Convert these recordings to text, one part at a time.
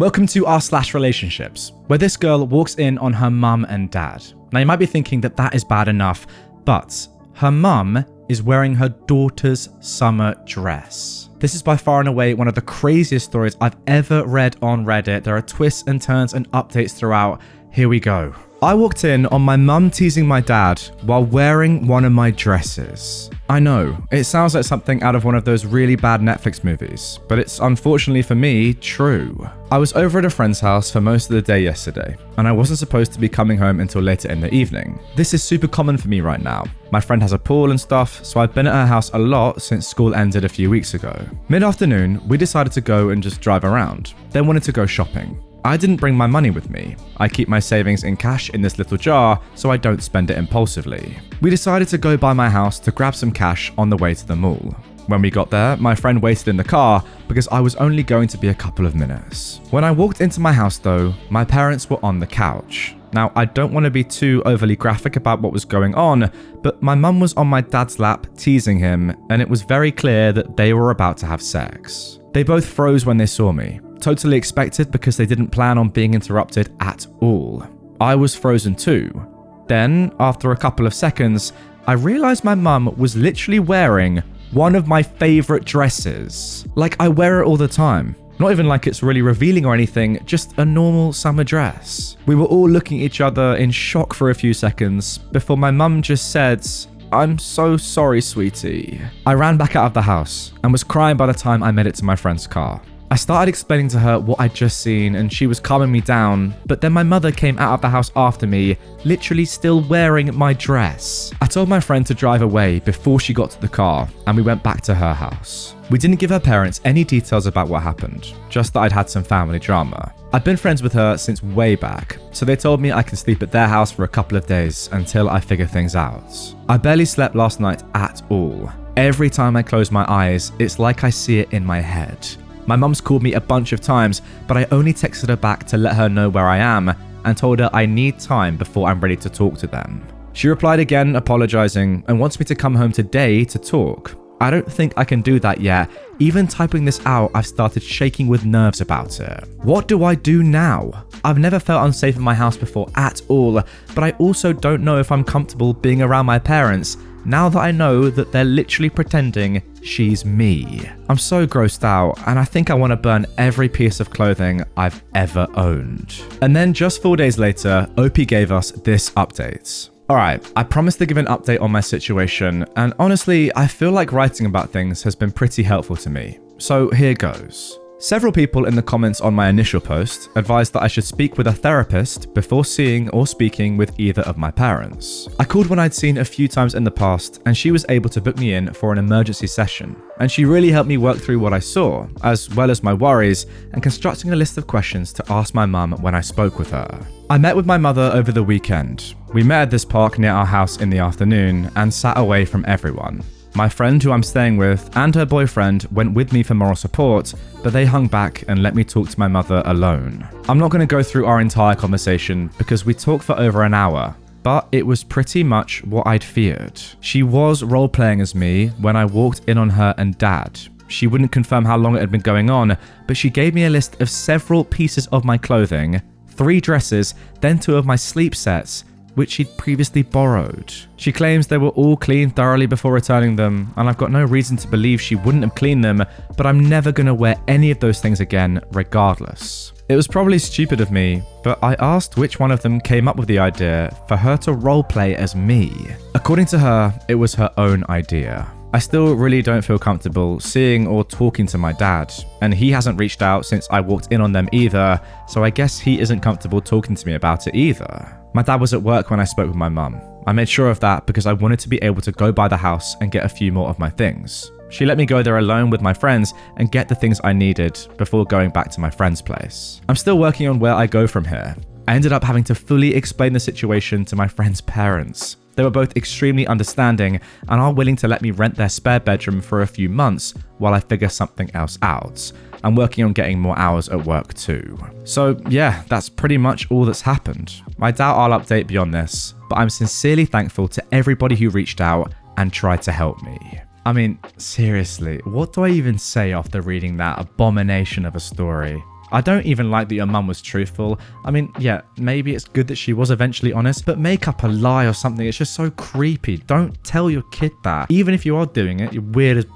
Welcome to r/relationships, where this girl walks in on her mum and dad. Now you might be thinking that that is bad enough, but her mum is wearing her daughter's summer dress. This is by far and away one of the craziest stories I've ever read on Reddit. There are twists and turns and updates throughout. Here we go. I walked in on my mum teasing my dad while wearing one of my dresses. I know, it sounds like something out of one of those really bad Netflix movies, but it's unfortunately for me, true. I was over at a friend's house for most of the day yesterday, and I wasn't supposed to be coming home until later in the evening. This is super common for me right now. My friend has a pool and stuff, so I've been at her house a lot since school ended a few weeks ago. Mid-afternoon, we decided to go and just drive around, then wanted to go shopping. I didn't bring my money with me. I keep my savings in cash in this little jar so I don't spend it impulsively. We decided to go by my house to grab some cash on the way to the mall. When we got there, my friend waited in the car because I was only going to be a couple of minutes. When I walked into my house though, my parents were on the couch. Now, I don't want to be too overly graphic about what was going on, but my mum was on my dad's lap teasing him, and it was very clear that they were about to have sex. They both froze when they saw me. Totally expected because they didn't plan on being interrupted at all. I was frozen too. Then, after a couple of seconds, I realized my mum was literally wearing one of my favorite dresses. Like, I wear it all the time. Not even like it's really revealing or anything, just a normal summer dress. We were all looking at each other in shock for a few seconds before my mum just said, "I'm so sorry, sweetie." I ran back out of the house and was crying by the time I made it to my friend's car. I started explaining to her what I'd just seen and she was calming me down, but then my mother came out of the house after me, literally still wearing my dress. I told my friend to drive away before she got to the car and we went back to her house. We didn't give her parents any details about what happened, just that I'd had some family drama. I've been friends with her since way back, so they told me I can sleep at their house for a couple of days until I figure things out. I barely slept last night at all. Every time I close my eyes, it's like I see it in my head. My mum's called me a bunch of times, but I only texted her back to let her know where I am and told her I need time before I'm ready to talk to them. She replied again, apologizing, and wants me to come home today to talk. I don't think I can do that yet. Even typing this out, I've started shaking with nerves about it. What do I do now? I've never felt unsafe in my house before at all, but I also don't know if I'm comfortable being around my parents now that I know that they're literally pretending she's me. I'm so grossed out, and I think I want to burn every piece of clothing I've ever owned. And then just 4 days later, OP gave us this update. Alright, I promised to give an update on my situation, and honestly, I feel like writing about things has been pretty helpful to me. So here goes. Several people in the comments on my initial post advised that I should speak with a therapist before seeing or speaking with either of my parents. I called one I'd seen a few times in the past, and she was able to book me in for an emergency session. And she really helped me work through what I saw, as well as my worries, and constructing a list of questions to ask my mum when I spoke with her. I met with my mother over the weekend. We met at this park near our house in the afternoon and sat away from everyone. My friend who I'm staying with and her boyfriend went with me for moral support, but they hung back and let me talk to my mother alone. I'm not going to go through our entire conversation because we talked for over an hour, but it was pretty much what I'd feared. She was role-playing as me when I walked in on her and dad. She wouldn't confirm how long it had been going on, but she gave me a list of several pieces of my clothing, 3 dresses, then 2 of my sleep sets, which she'd previously borrowed. She claims they were all cleaned thoroughly before returning them, and I've got no reason to believe she wouldn't have cleaned them, but I'm never gonna wear any of those things again, regardless. It was probably stupid of me, but I asked which one of them came up with the idea for her to roleplay as me. According to her, it was her own idea. I still really don't feel comfortable seeing or talking to my dad, and he hasn't reached out since I walked in on them either, so I guess he isn't comfortable talking to me about it either. My dad was at work when I spoke with my mum. I made sure of that because I wanted to be able to go by the house and get a few more of my things. She let me go there alone with my friends and get the things I needed before going back to my friend's place. I'm still working on where I go from here. I ended up having to fully explain the situation to my friend's parents. They were both extremely understanding and are willing to let me rent their spare bedroom for a few months while I figure something else out. I'm working on getting more hours at work too. So yeah, that's pretty much all that's happened. I doubt I'll update beyond this, but I'm sincerely thankful to everybody who reached out and tried to help me. I mean, seriously, what do I even say after reading that abomination of a story? I don't even like that your mum was truthful. I mean, yeah, maybe it's good that she was eventually honest, but make up a lie or something. It's just so creepy. Don't tell your kid that. Even if you are doing it, you're weird as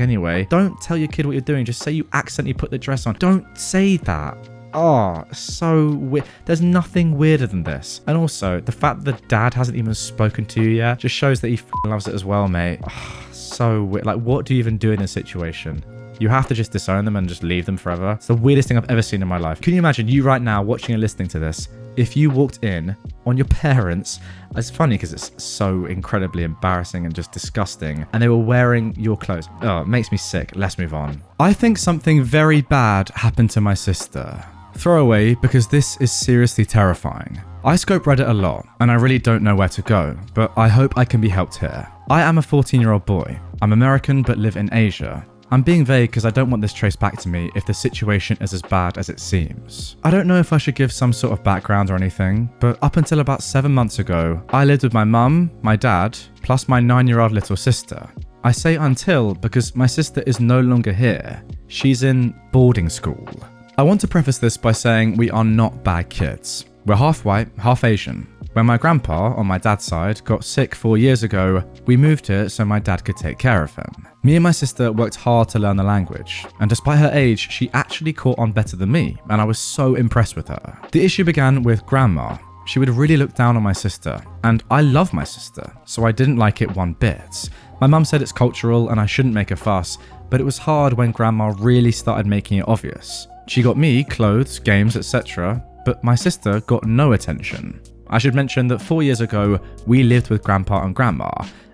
anyway. Don't tell your kid what you're doing. Just say you accidentally put the dress on. Don't say that. Oh, so weird. There's nothing weirder than this. And also, the fact that dad hasn't even spoken to you yet just shows that he loves it as well, mate. Oh, so weird. Like, what do you even do in this situation? You have to just disown them and just leave them forever. It's the weirdest thing I've ever seen in my life. Can you imagine you right now watching and listening to this? If you walked in on your parents, it's funny because it's so incredibly embarrassing and just disgusting, and they were wearing your clothes. Oh, it makes me sick. Let's move on. I think something very bad happened to my sister. Throwaway, because this is seriously terrifying. I scope Reddit a lot, and I really don't know where to go, but I hope I can be helped here. I am a 14-year-old boy. I'm American but live in Asia. I'm being vague because I don't want this traced back to me if the situation is as bad as it seems. I don't know if I should give some sort of background or anything, but up until about 7 months ago, I lived with my mum, my dad, plus my 9-year-old little sister. I say until because my sister is no longer here. She's in boarding school. I want to preface this by saying we are not bad kids. We're half white, half Asian. When my grandpa, on my dad's side, got sick 4 years ago, we moved here so my dad could take care of him. Me and my sister worked hard to learn the language, and despite her age, she actually caught on better than me, and I was so impressed with her. The issue began with grandma. She would really look down on my sister, and I love my sister, so I didn't like it one bit. My mum said it's cultural and I shouldn't make a fuss, but it was hard when grandma really started making it obvious. She got me clothes, games, etc., but my sister got no attention. I should mention that 4 years ago, we lived with grandpa and grandma,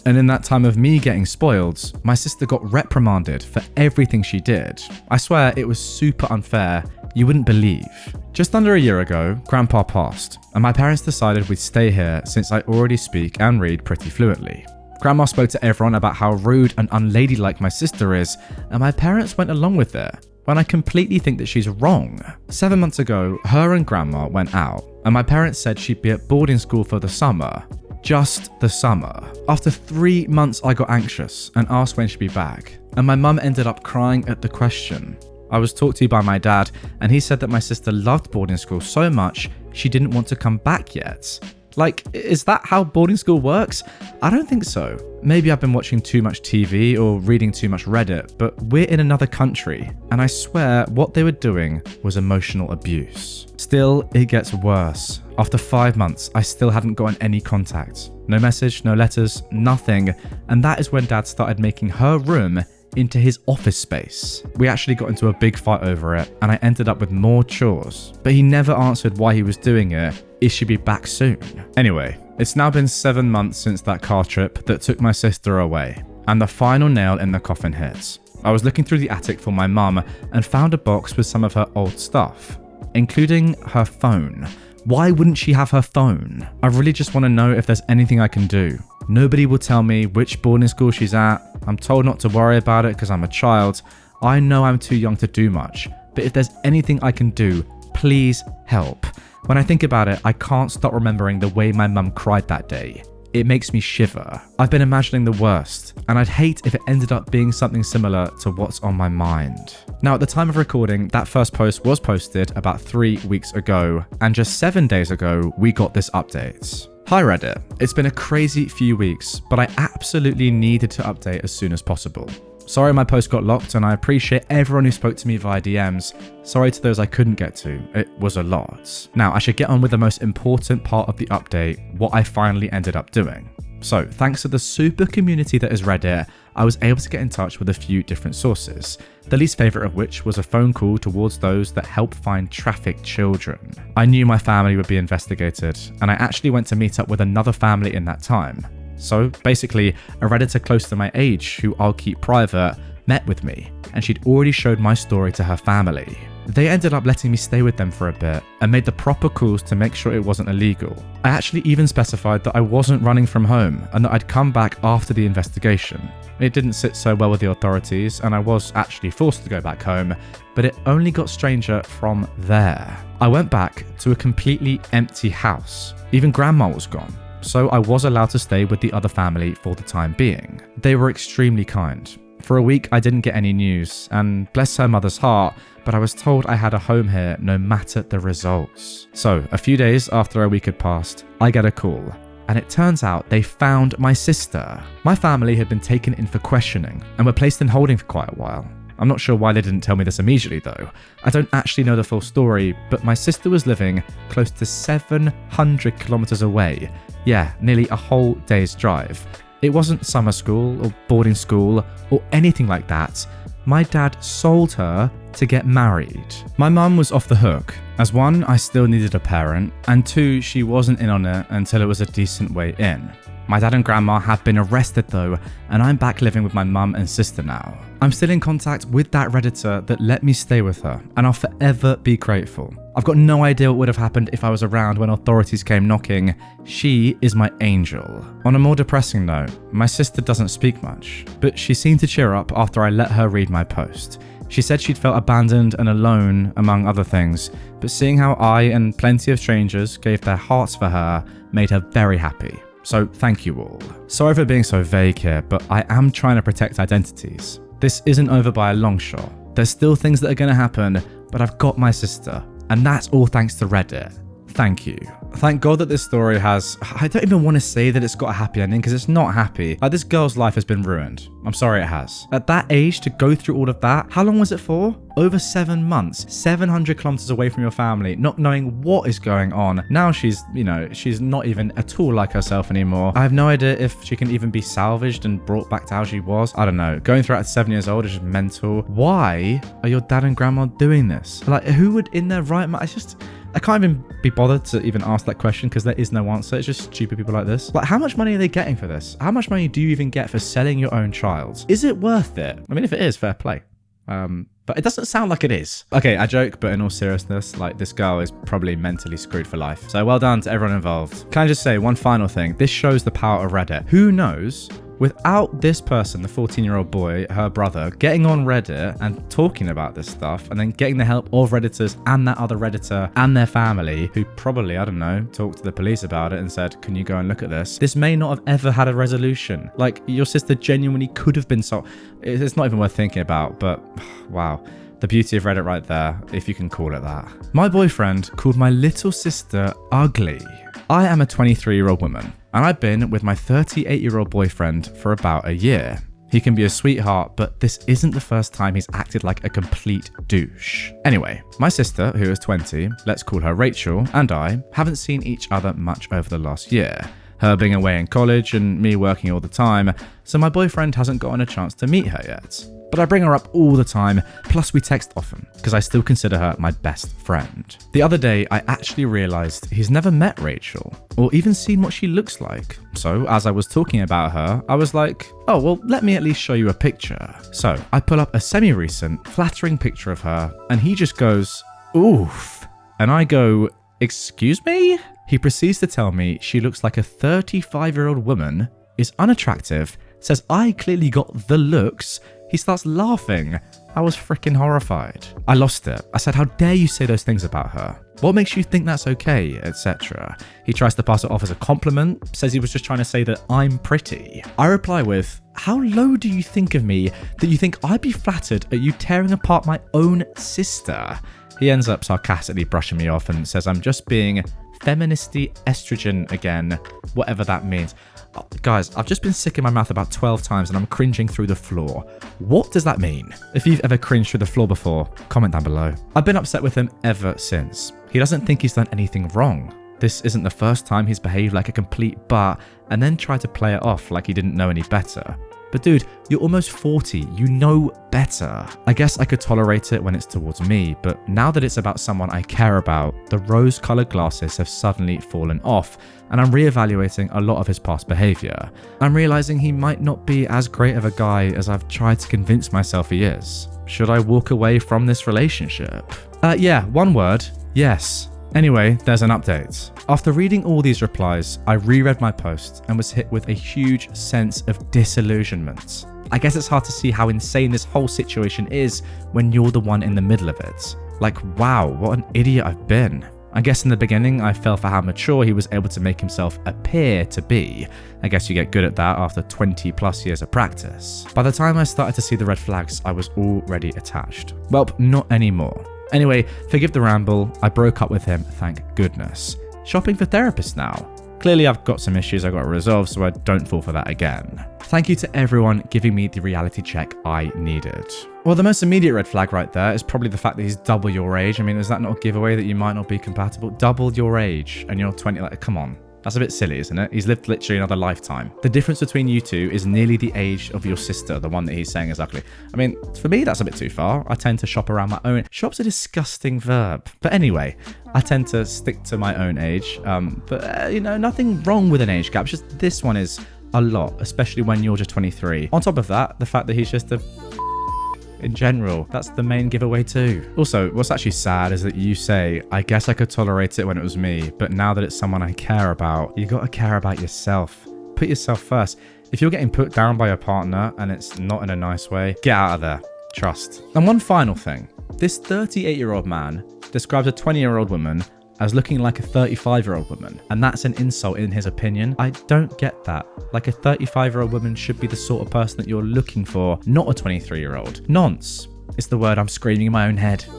and in that time of me getting spoiled, my sister got reprimanded for everything she did. I swear it was super unfair, you wouldn't believe. Just under a year ago, grandpa passed, and my parents decided we'd stay here since I already speak and read pretty fluently. Grandma spoke to everyone about how rude and unladylike my sister is, and my parents went along with it, when I completely think that she's wrong. 7 months ago, her and grandma went out, and my parents said she'd be at boarding school for the summer. Just the summer. After 3 months, I got anxious and asked when she'd be back, and my mum ended up crying at the question. I was talked to by my dad, and he said that my sister loved boarding school so much she didn't want to come back yet. Like, is that how boarding school works? I don't think so. Maybe I've been watching too much TV or reading too much Reddit, but we're in another country, and I swear what they were doing was emotional abuse. Still, it gets worse. After 5 months, I still hadn't gotten any contact. No message, no letters, nothing, and that is when Dad started making her room into his office space. We actually got into a big fight over it, and I ended up with more chores, but he never answered why he was doing it. Is she be back soon? Anyway, it's now been 7 months since that car trip that took my sister away, and the final nail in the coffin hit. I was looking through the attic for my mum and found a box with some of her old stuff, including her phone. Why wouldn't she have her phone? I really just want to know if there's anything I can do. Nobody will tell me which boarding school she's at. I'm told not to worry about it because I'm a child. I know I'm too young to do much, but if there's anything I can do, please help. When I think about it, I can't stop remembering the way my mum cried that day. It makes me shiver. I've been imagining the worst, and I'd hate if it ended up being something similar to what's on my mind. Now, at the time of recording, that first post was posted about 3 weeks ago, and just 7 days ago, we got this update. Hi Reddit, it's been a crazy few weeks, but I absolutely needed to update as soon as possible. Sorry my post got locked, and I appreciate everyone who spoke to me via DMs. Sorry to those I couldn't get to, it was a lot. Now I should get on with the most important part of the update, what I finally ended up doing. So thanks to the super community that is Reddit, I was able to get in touch with a few different sources, the least favourite of which was a phone call towards those that help find trafficked children. I knew my family would be investigated, and I actually went to meet up with another family in that time. So basically, a Redditor close to my age, who I'll keep private, met with me, and she'd already showed my story to her family. They ended up letting me stay with them for a bit and made the proper calls to make sure it wasn't illegal. I actually even specified that I wasn't running from home and that I'd come back after the investigation. It didn't sit so well with the authorities, and I was actually forced to go back home, but it only got stranger from there. I went back to a completely empty house. Even grandma was gone. So I was allowed to stay with the other family for the time being. They were extremely kind. For a week, I didn't get any news, and bless her mother's heart, but I was told I had a home here no matter the results. So, a few days after a week had passed, I get a call, and it turns out they found my sister. My family had been taken in for questioning and were placed in holding for quite a while. I'm not sure why they didn't tell me this immediately though. I don't actually know the full story, but my sister was living close to 700 kilometers away. Yeah, nearly a whole day's drive. It wasn't summer school or boarding school or anything like that. My dad sold her to get married. My mum was off the hook, as one, I still needed a parent, and two, she wasn't in on it until it was a decent way in. My dad and grandma have been arrested though, and I'm back living with my mum and sister now. I'm still in contact with that Redditor that let me stay with her, and I'll forever be grateful. I've got no idea what would have happened if I was around when authorities came knocking. She is my angel. On a more depressing note, my sister doesn't speak much, but she seemed to cheer up after I let her read my post. She said she'd felt abandoned and alone, among other things, but seeing how I and plenty of strangers gave their hearts for her made her very happy. So thank you all. Sorry for being so vague here, but I am trying to protect identities. This isn't over by a long shot. There's still things that are going to happen, but I've got my sister, and that's all thanks to Reddit. Thank you. Thank God that this story has, I don't even want to say that it's got a happy ending because it's not happy. Like, this girl's life has been ruined. I'm sorry it has. At that age, to go through all of that, how long was it for? Over 7 months, 700 kilometers away from your family, not knowing what is going on. Now she's not even at all like herself anymore. I have no idea if she can even be salvaged and brought back to how she was. I don't know. Going through it at 7 years old is just mental. Why are your dad and grandma doing this? Like, who would in their right mind? It's just, I can't even be bothered to even ask that question because there is no answer. It's just stupid people like this. Like, how much money are they getting for this? How much money do you even get for selling your own child? Is it worth it? I mean, if it is, fair play. But it doesn't sound like it is. Okay, I joke, but in all seriousness, like, this girl is probably mentally screwed for life. So well done to everyone involved. Can I just say one final thing? This shows the power of Reddit. Who knows? Without this person, the 14-year-old boy, her brother, getting on Reddit and talking about this stuff and then getting the help of Redditors and that other Redditor and their family, who probably, I don't know, talked to the police about it and said, can you go and look at this? This may not have ever had a resolution. Like, your sister genuinely could have been so... It's not even worth thinking about, but wow. The beauty of Reddit right there, if you can call it that. My boyfriend called my little sister ugly. I am a 23-year-old woman, and I've been with my 38-year-old boyfriend for about a year. He can be a sweetheart, but this isn't the first time he's acted like a complete douche. Anyway, my sister, who is 20, let's call her Rachel, and I haven't seen each other much over the last year. Her being away in college and me working all the time, so my boyfriend hasn't gotten a chance to meet her yet. But I bring her up all the time, plus we text often, because I still consider her my best friend. The other day, I actually realized he's never met Rachel, or even seen what she looks like. So, as I was talking about her, I was like, oh, well, let me at least show you a picture. So, I pull up a semi-recent, flattering picture of her, and he just goes, oof. And I go, excuse me? He proceeds to tell me she looks like a 35-year-old woman, is unattractive, says I clearly got the looks. He starts laughing. I was freaking horrified. I lost it. I said, how dare you say those things about her? What makes you think that's okay, etc. He tries to pass it off as a compliment, says he was just trying to say that I'm pretty. I reply with, how low do you think of me that you think I'd be flattered at you tearing apart my own sister? He ends up sarcastically brushing me off and says I'm just being feministy estrogen again, whatever that means. Oh, guys, I've just been sick in my mouth about 12 times and I'm cringing through the floor. What does that mean? If you've ever cringed through the floor before, comment down below. I've been upset with him ever since. He doesn't think he's done anything wrong. This isn't the first time he's behaved like a complete butt and then tried to play it off like he didn't know any better. But dude, you're almost 40, you know better. I guess I could tolerate it when it's towards me, but now that it's about someone I care about, the rose-colored glasses have suddenly fallen off, and I'm reevaluating a lot of his past behavior. I'm realizing he might not be as great of a guy as I've tried to convince myself he is. Should I walk away from this relationship? Yeah, one word, yes. Anyway, there's an update. After reading all these replies, I reread my post and was hit with a huge sense of disillusionment. I guess it's hard to see how insane this whole situation is when you're the one in the middle of it. Like, wow, what an idiot I've been. I guess in the beginning, I fell for how mature he was able to make himself appear to be. I guess you get good at that after 20 plus years of practice. By the time I started to see the red flags, I was already attached. Well, not anymore. Anyway, forgive the ramble, I broke up with him, thank goodness. Shopping for therapists now. Clearly I've got some issues I've got to resolve so I don't fall for that again. Thank you to everyone giving me the reality check I needed. Well, the most immediate red flag right there is probably the fact that he's double your age. I mean, is that not a giveaway that you might not be compatible? Double your age and you're 20, like, come on. That's a bit silly, isn't it? He's lived literally another lifetime. The difference between you two is nearly the age of your sister, the one that he's saying is ugly. I mean, for me, that's a bit too far. I tend to shop around my own. Shop's a disgusting verb. But anyway, I tend to stick to my own age. Nothing wrong with an age gap. It's just this one is a lot, especially when you're just 23. On top of that, the fact that he's just a in general, that's the main giveaway too. Also, what's actually sad is that you say, I guess I could tolerate it when it was me, but now that it's someone I care about, you gotta care about yourself. Put yourself first. If you're getting put down by your partner and it's not in a nice way, get out of there. Trust. And one final thing. This 38-year-old man describes a 20-year-old woman as looking like a 35-year-old woman, and that's an insult in his opinion. I don't get that. Like, a 35-year-old woman should be the sort of person that you're looking for, not a 23-year-old. Nonce is the word I'm screaming in my own head.